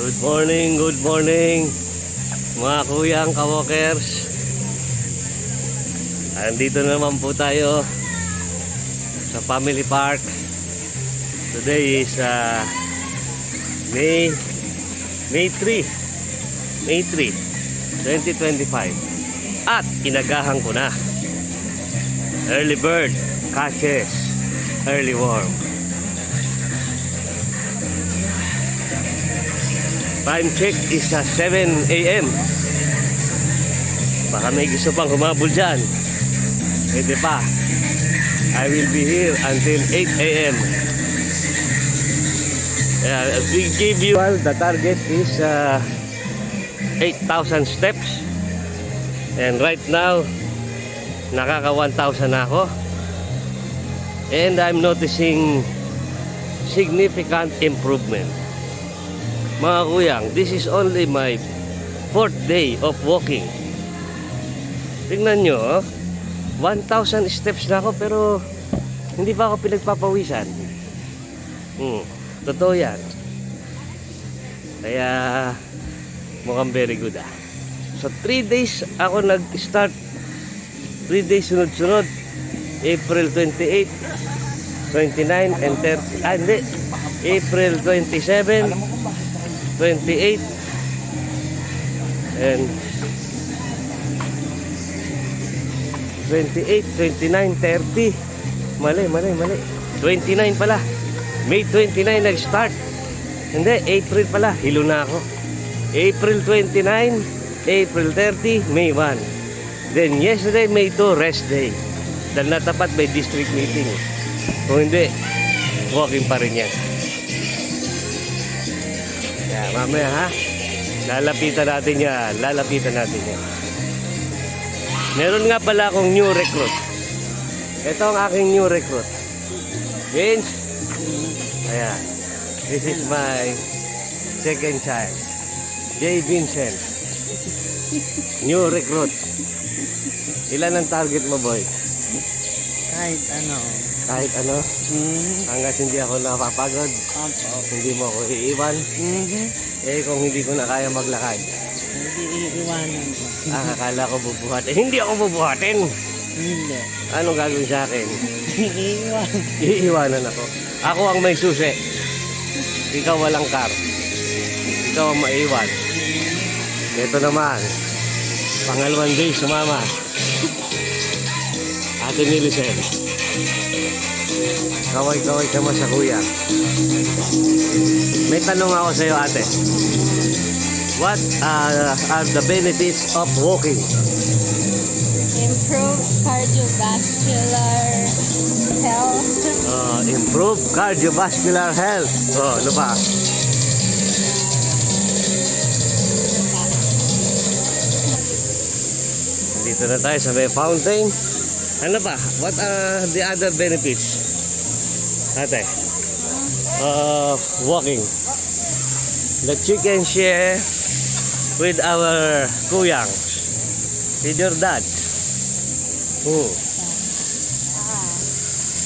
good morning mga kuyang ka-walkers. Andito naman po tayo sa Family Park. Today is May 3, 2025. At inagahan ko na. Early bird catches early worm. Time check is 7 AM. Baka may gusto pang humabol dyan. Pwede pa. I will be here until 8 AM. We give you, the target is 8,000 steps. And right now, nakaka 1,000 na ako. And I'm noticing significant improvement. Mga kuyang, this is only my 4th day of walking. Tingnan nyo, 1,000 steps na ako pero hindi pa ako pinagpapawisan. Totoo yan. Kaya mukhang very good . So 3 days ako nag-start. 3 days sunod-sunod. April 28, 29 and 30. Hindi. April 27, 28 and 28, 29, 30. Mali. 29 pala. May 29 nag-start. Hindi, April pala. Hilo na ako. April 29, April 30, May 1. Then yesterday, May 2, rest day. Dahil natapat may district meeting. Kung hindi, walking pa rin yan. Kaya mamaya ha, lalapitan natin yan. Meron nga pala akong new recruit. Ito ang aking new recruit. Vince. Ayan. This is my second child. J. Vincent. New recruit. Ilan ang target mo, boy? Kahit ano. Hanggat hindi ako napapagod. Hindi mo ako iiwan. Kung hindi ko na kaya maglakad. Hindi iiwanan ko. Akala ko bubuhatin. Hindi ako bubuhatin. Hindi. Anong gagawin sa akin? Iiwan. Iiwanan ako. Ako ang may susi. Ikaw walang car. Ikaw ang maiwan. Ito naman. Pangalawang day sumama. Ate Nilicen. Kaway-kaway ka mo sa kuya. May tanong ako sa iyo, ate. What are the benefits of walking? Improve cardiovascular health. Improve cardiovascular health. Ano pa? Dito na tayo sa may fountain. Ano pa? What are the other benefits, ate, walking? That you can share with our kuyang, with your dad.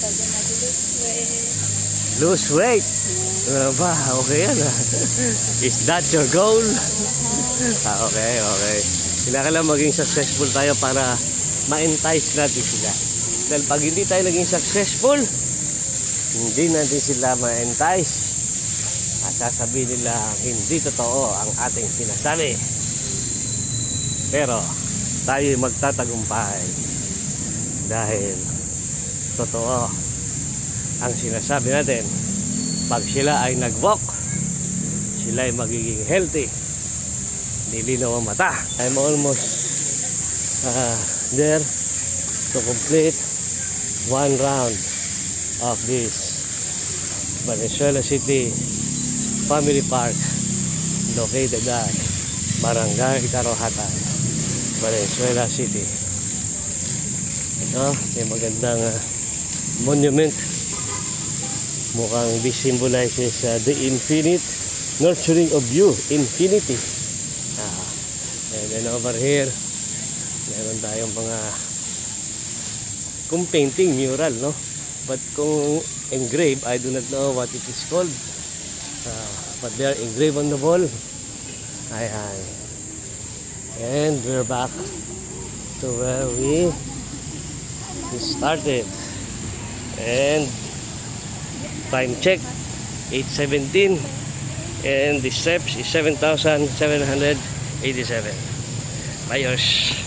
Pwede mag-lose weight. Lose weight. Ba, okay yan . Is that your goal? Okay. Kailangan maging successful tayo para ma-entice natin sila. Dahil pag hindi tayo naging successful, hindi natin sila ma-entice. At sasabihin nila hindi totoo ang ating sinasabi. Pero tayo magtatagumpay dahil totoo ang sinasabi natin. Pag sila ay nag-walk, sila ay magiging healthy. Nilinaw ang mata. I'm almost there to complete one round of this Valenzuela City Family Park located at Barangay Karohatan, Valenzuela City. Ito, may magandang monument. Mukhang this symbolizes the infinite nurturing of you, infinity. And then over here, meron tayong mga kung painting, mural, no? But kung engrave, I do not know what it is called. But they are engraved on the wall. Ayan. And we're back to where we started. And time check 8:17, and the steps is 7,787. Buyers.